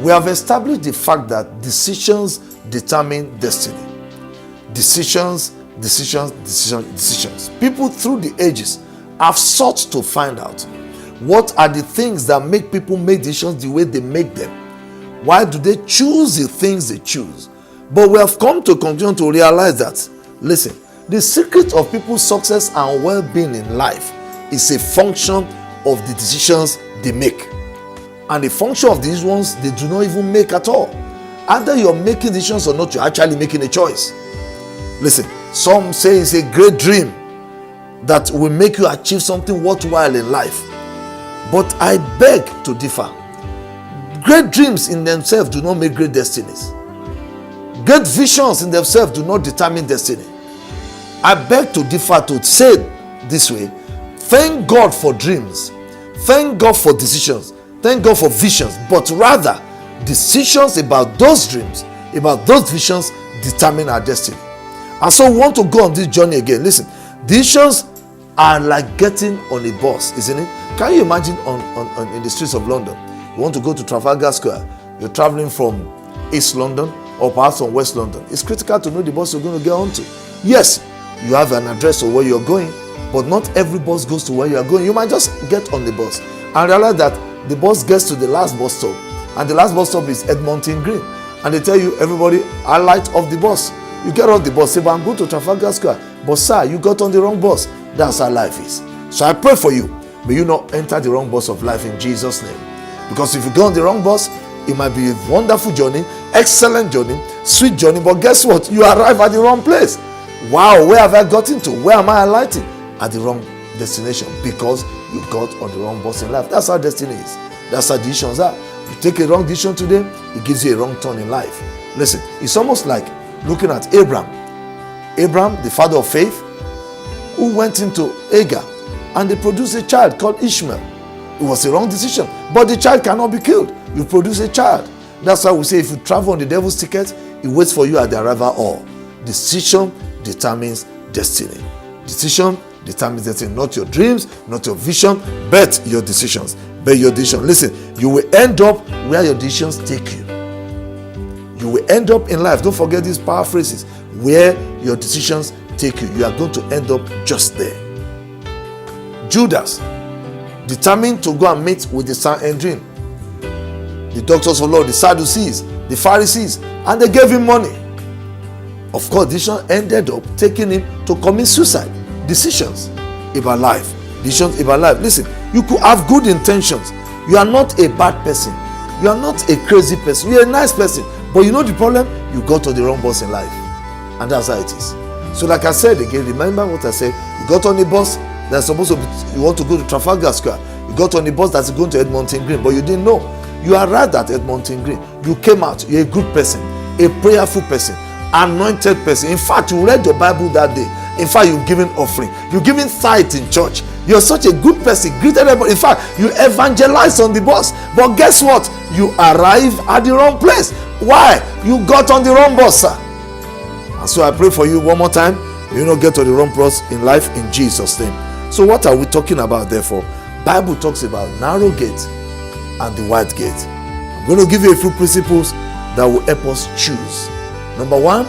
We have established the fact that decisions determine destiny. Decisions. People through the ages have sought to find out what are the things that make people make decisions the way they make them. Why do they choose the things they choose? But we have come to conclusion to realize that, listen, the secret of people's success and well-being in life is a function of the decisions they make. And the function of these ones, they do not even make at all. Either you're making decisions or not, you're actually making a choice. Listen, some say it's a great dream that will make you achieve something worthwhile in life. But I beg to differ. Great dreams in themselves do not make great destinies. Great visions in themselves do not determine destiny. I beg to differ, to say this way. Thank God for dreams. Thank God for decisions. Thank God for visions. But rather, decisions about those dreams, about those visions, determine our destiny. And so we want to go on this journey again. Listen, decisions are like getting on a bus, isn't it? Can you imagine on in the streets of London? You want to go to Trafalgar Square. You're traveling from East London or perhaps from West London. It's critical to know the bus you're going to get onto. Yes, you have an address of where you're going, but not every bus goes to where you're going. You might just get on the bus and realize that the bus gets to the last bus stop, and the last bus stop is Edmonton Green, and they tell you, everybody, alight off the bus. You get off the bus, say, but I'm going to Trafalgar Square. But sir, you got on the wrong bus. That's how life is. So I pray for you, may you not enter the wrong bus of life in Jesus' name. Because if you go on the wrong bus, it might be a wonderful journey, excellent journey, sweet journey, but guess what? You arrive at the wrong place. Wow, where have I gotten to? Where am I alighting? At the wrong destination, because you got on the wrong bus in life. That's how destiny is. That's how decisions are. You take a wrong decision today, it gives you a wrong turn in life. Listen, it's almost like looking at Abraham, the father of faith, who went into Hagar and they produced a child called Ishmael. It was a wrong decision, but the child cannot be killed. You produce a child. That's why we say if you travel on the devil's ticket, it waits for you at the arrival hall. Decision determines destiny. Decision determines destiny. Not your dreams, not your vision, but your decisions. But your decision. Listen, you will end up where your decisions take you. You will end up in life. Don't forget these paraphrases. Where your decisions take you, you are going to end up just there. Judas, determined to go and meet with the Sanhedrin, the doctors of law, the Sadducees, the Pharisees, and they gave him money. Of course, decision ended up taking him to commit suicide. Decisions about life. Decisions about life. Listen, you could have good intentions. You are not a bad person. You are not a crazy person. You are a nice person. But you know the problem? You got on the wrong bus in life. And that's how it is. So like I said again, remember what I said. You got on a bus that's supposed to be, you want to go to Trafalgar Square. You got on a bus that's going to Edmonton Green, but you didn't know. You arrived at Edmonton Green. You came out. You're a good person, a prayerful person, anointed person. In fact, you read your Bible that day. In fact, you've given offering. You've given tithe in church. You're such a good person. Greeted everybody. In fact, you evangelized on the bus. But guess what? You arrived at the wrong place. Why? You got on the wrong bus, sir. And so I pray for you one more time. You not get to the wrong bus in life in Jesus' name. So what are we talking about therefore? Bible talks about narrow gate and the wide gate. I'm going to give you a few principles that will help us choose. Number one,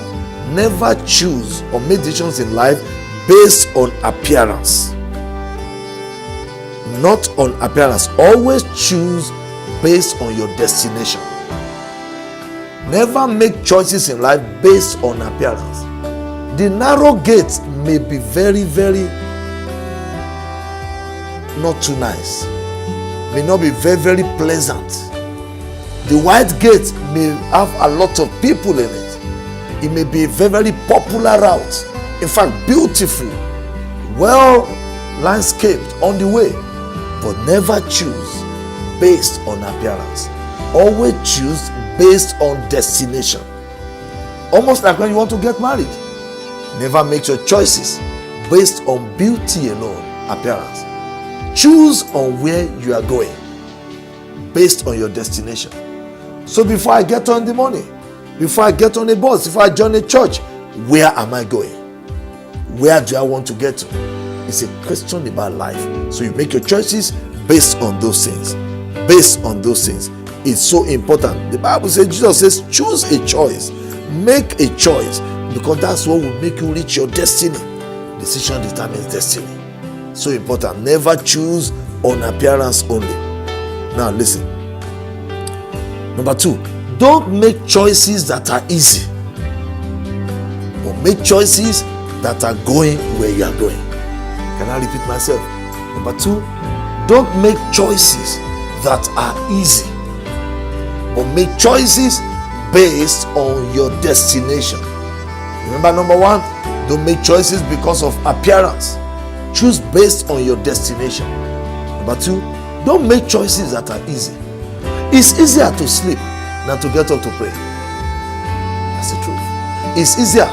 never choose or make decisions in life based on appearance. Not on appearance. Always choose based on your destination. Never make choices in life based on appearance. The narrow gate may be very, very not too nice. May not be very, very pleasant. The wide gate may have a lot of people in it. It may be a very, very popular route. In fact, beautiful, well landscaped on the way. But never choose based on appearance. Always choose based on destination. Almost like when you want to get married. Never make your choices based on beauty alone, appearance. Choose on where you are going based on your destination. So before I get on the money, before I get on a bus, if I join a church, where am I going? Where do I want to get to? It's a question about life. So you make your choices based on those things. Based on those things. is so important. The Bible says, Jesus says, choose a choice, make a choice, because that's what will make you reach your destiny. Decision determines destiny. So important. Never choose on appearance only. Now listen. Number 2, don't make choices that are easy, but make choices that are going where you are going. Can I repeat myself? Number 2, don't make choices that are easy, but make choices based on your destination. Remember, number 1, don't make choices because of appearance. Choose based on your destination. Number 2, don't make choices that are easy. It's easier to sleep than to get up to pray. That's the truth. It's easier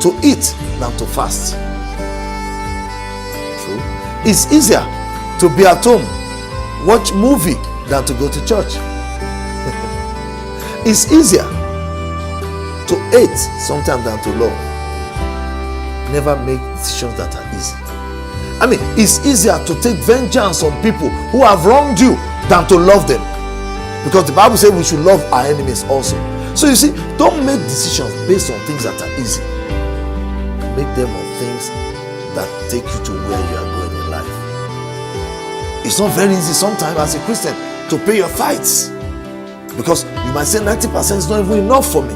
to eat than to fast. True. It's easier to be at home, watch movie, than to go to church. It's easier to hate sometimes than to love. Never make decisions that are easy. I mean, it's easier to take vengeance on people who have wronged you than to love them, because the Bible says we should love our enemies also. So you see, don't make decisions based on things that are easy. Make them on things that take you to where you are going in life. It's not very easy sometimes as a Christian to pay your tithes, because you might say 90% is not even enough for me.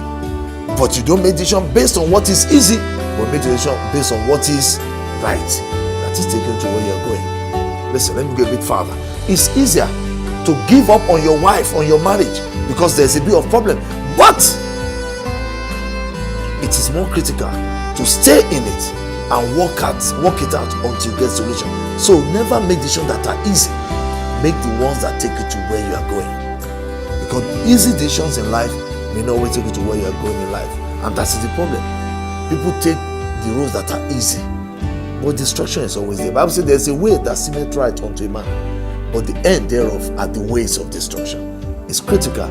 But you don't make decision based on what is easy, but make decision based on what is right, that is taking you to where you're going. Listen, let me go a bit further. It's easier to give up on your wife, on your marriage, because there's a bit of problem, but it is more critical to stay in it and work it out until you get solution. So never make decisions that are easy. Make the ones that take you to where you are going, because easy decisions in life may not always take you to where you are going in life, and that is the problem. People take the roads that are easy, but destruction is always there. The Bible says there's a way that seemeth right unto a man, but the end thereof are the ways of destruction. It's critical.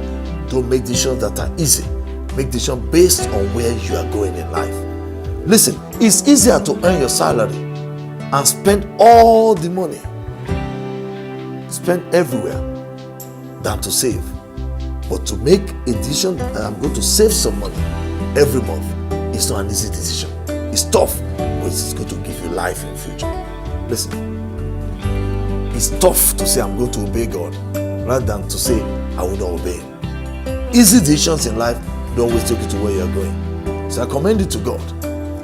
Don't make decisions that are easy. Make decisions based on where you are going in life. Listen, it's easier to earn your salary and spend all the money, spend everywhere, than to save. But to make a decision that I'm going to save some money every month, it's not an easy decision. It's tough, but it's going to give you life in the future. Listen, it's tough to say I'm going to obey God rather than to say I will not obey Him. Easy decisions in life don't always take you to where you're going. So I commend you to God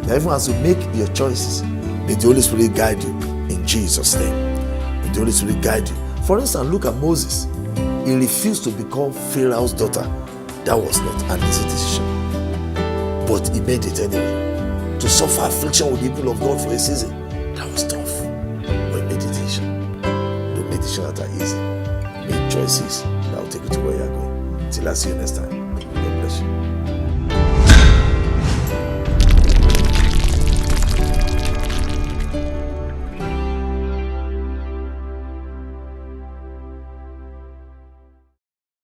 that even as you make your choices, may the Holy Spirit guide you in Jesus' name. May the Holy Spirit guide you. For instance, look at Moses. He refused to become Pharaoh's daughter. That was not an easy decision, but he made it anyway. To suffer affliction with the people of God for a season, that was tough, but he made a decision. Don't make decisions that are easy. Make choices that will take you to where you are going. Till I see you next time. God bless you.